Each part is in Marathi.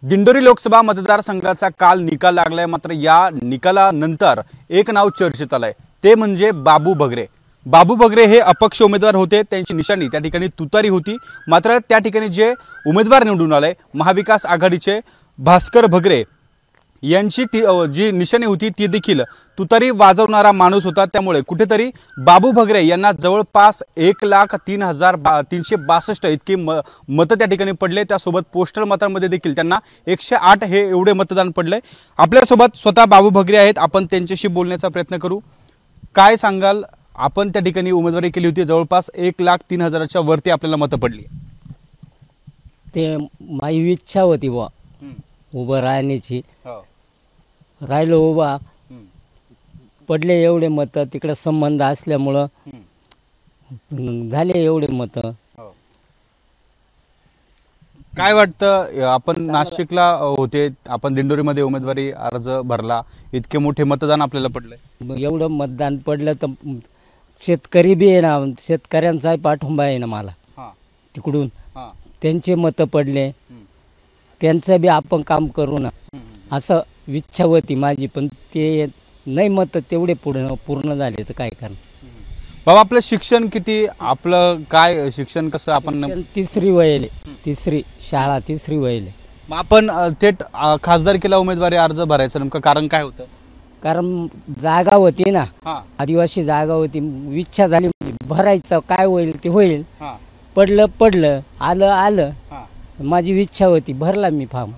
दिंडोरी लोकसभा मतदारसंघाचा काल निकाल लागलाय। मात्र या निकालानंतर एक नाव चर्चेत आलंय, ते म्हणजे बाबू बगरे। बाबू बगरे हे अपक्ष उमेदवार होते, त्यांची निशाणी त्या ठिकाणी तुतारी होती। मात्र त्या ठिकाणी जे उमेदवार निवडून आले महाविकास आघाडीचे भास्कर बगरे यांची जी निशाणी होती ती देखील तुतारी वाजवणारा माणूस होता। त्यामुळे कुठेतरी बाबू बगरे यांना जवळपास 1,03,362 इतकी मतं त्या ठिकाणी पडले। त्यासोबत पोस्टल मतांमध्ये देखील त्यांना 108 हे एवढे मतदान पडले। आपल्यासोबत स्वतः बाबू बगरे आहेत, आपण त्यांच्याशी बोलण्याचा प्रयत्न करू। काय सांगाल, आपण त्या ठिकाणी उमेदवारी केली होती, जवळपास 1,03,000च्या वरती आपल्याला मतं पडली। ते माझी इच्छा होती बुवा उभं राहण्याची, राहिलो उभा, पडले एवढे मतं, तिकडे संबंध असल्यामुळं झाले एवढे मतं। काय वाटतं, आपण नाशिकला होते, आपण दिंडोरीमध्ये उमेदवारी अर्ज भरला, इतके मोठे मतदान आपल्याला पडलंय, एवढं मतदान पडलं तर शेतकरी बी आहे ना, शेतकऱ्यांचा पाठिंबा आहे ना मला तिकडून, त्यांचे मतं पडले, त्यांचं बी आपण काम करू ना असं इच्छा होती माझी, पण ते नाही मतं तेवढे पूर्ण झाले तर काय करणार। बाबा, आपलं शिक्षण किती, आपलं काय शिक्षण कसं, आपण तिसरी वयले, तिसरी शाळा तिसरी वयले। मग आपण थेट खासदारकीला उमेदवारी अर्ज भरायचं नेमकं कारण काय होतं? कारण जागा होती ना, आदिवासी जागा होती, इच्छा झाली म्हणजे भरायचं, काय होईल ते होईल, पडलं आलं, माझी इच्छा होती, भरला मी फॉर्म।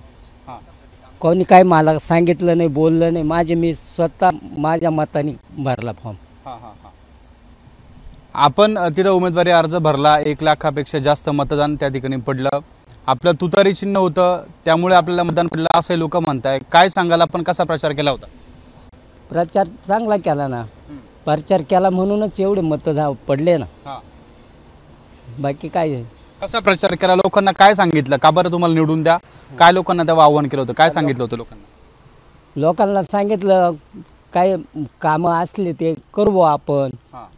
कोणी काय मला सांगितलं नाही, बोललं नाही, मी स्वतः माझ्या मताने भरला फॉर्म। आपण तिथं उमेदवारी अर्ज भरला, 1 लाखापेक्षा जास्त मतदान त्या ठिकाणी पडलं, आपलं तुतारी चिन्ह होतं, त्यामुळे आपल्याला मतदान पडलं असं लोक म्हणताय। काय सांगाल, आपण कसा प्रचार केला होता? प्रचार चांगला केला ना, प्रचार केला म्हणूनच एवढे मतं पडले ना, बाकी काय। कसा प्रचार केला, लोकांना काय सांगितलं, का बरं तुम्हाला निवडून द्या, काय लोकांना तेव्हा आव्हान केलं होतं, काय सांगितलं होतं लोकांना? लोकांना सांगितलं काय कामं असले ते करू आपण,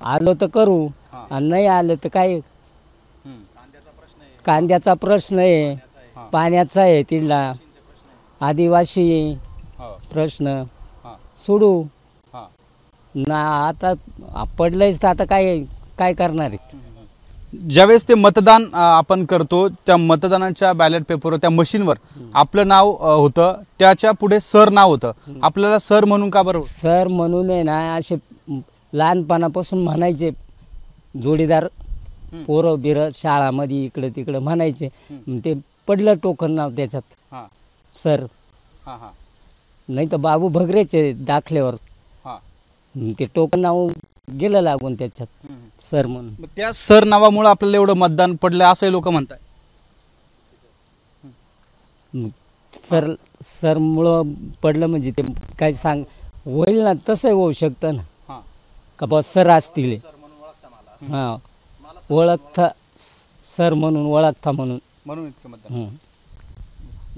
आलो तर करू, आणि नाही आलं तर काय, कांद्याचा प्रश्न आहे, पाण्याचा आहे, तिथला आदिवासी प्रश्न सोडू ना, आता पडलंयच तर आता काय करणार आहे। ज्यावेळेस ते मतदान आपण करतो, त्या मतदानाच्या बॅलेट पेपरवर त्या मशीनवर आपलं नाव होतं, त्याच्या पुढे सर नाव होतं, आपल्याला सर म्हणून का बरं? सर म्हणून आहे ना, असे लहानपणापासून म्हणायचे जोडीदार पोरं बिरं शाळामध्ये इकडे तिकडे म्हणायचे, ते पडलं टोकन नाव त्याच्यात सर, नाही तर बाबू बगरेचे दाखल्यावर ते टोकन नाव गेलं लागून त्याच्यात सर म्हणून। त्या सर नावामुळे आपल्याला एवढं मतदान पडलं असं लोक म्हणतात। सर मुळे पडलं म्हणजे ते काय सांग होईल ना, तसं होऊ शकतं ना, का बा सर असतील, ओळखता सर म्हणून, ओळखता म्हणून इतकं मतदान।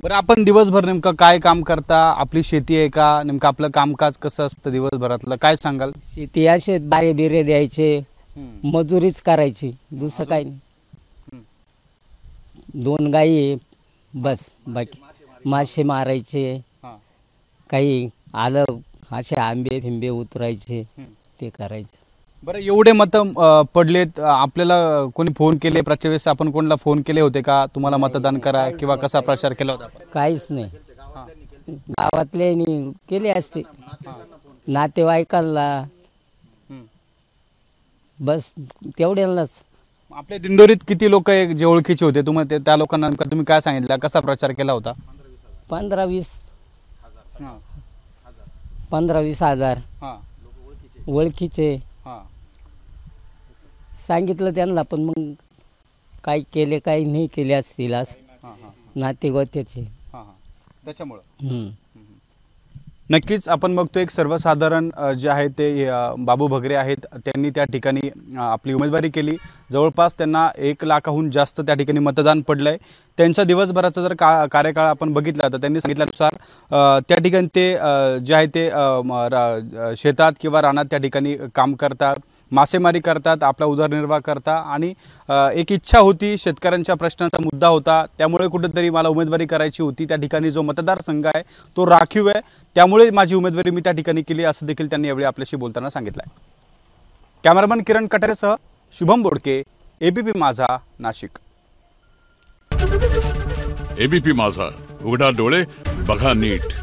बरं, आपण दिवसभर नेमकं काय काम करता, आपली शेती आहे का, नेमकं आपलं कामकाज कसं असतं दिवसभरातलं, काय सांगाल? शेती असे बारे बिरे द्यायचे, मजुरीच करायची, दुसरं काही नाही। 2 गायी आहे बस, बाकी मासे मारायचे, काही आलं असे आंबे फिंबे उतरायचे, ते करायचे। बरं, एवढे मतं पडलेत, आपल्याला कोणी फोन केले प्रचार वेळेस, आपण कोणाला फोन केले होते का, तुम्हाला मतदान करा, किंवा कसा प्रचार केला होता? काहीच नाही, गावातले केले असते, नातेवाईकांना बस तेवढ्यालाच। आपल्या दिंडोरीत किती लोक जे ओळखीचे होते तुम्हाला, त्या लोकांना तुम्ही काय सांगितलं, कसा प्रचार केला होता? 15-20 हजार ओळखीचे सांगितलं त्यांना, पण मग काय केले काय नाही केले असतील नातेगोत्याचे, त्याच्यामुळं। नक्कीच आपण बघतो, एक सर्वसाधारण जे आहे ते बाबू बगरे आहेत, त्यांनी त्या ठिकाणी आपली उमेदवारी केली, जवळपास त्यांना 1 लाखाहून जास्त त्या ठिकाणी मतदान पडलंय। त्यांच्या दिवसभराचा जर कार्यकाळ आपण बघितला तर त्यांनी सांगितल्यानुसार त्या ठिकाणी ते जे आहे ते शेतात किंवा रानात त्या ठिकाणी काम करतात, मासेमारी करतात, आपला उदरनिर्वाह करता आणि एक इच्छा होती, शेतकऱ्यांच्या प्रश्नांचा मुद्दा होता, त्यामुळे कुठेतरी मला उमेदवारी करायची होती। त्या ठिकाणी जो मतदारसंघ आहे तो राखीव आहे, त्यामुळे माझी उमेदवारी मी त्या ठिकाणी केली असं देखील त्यांनी यावेळी आपल्याशी बोलताना सांगितलं आहे। कॅमेरामन किरण कटारेसह शुभम बोडके, एबीपी माझा, नाशिक। एबीपी माझा, उघडा डोळे बघा नीट।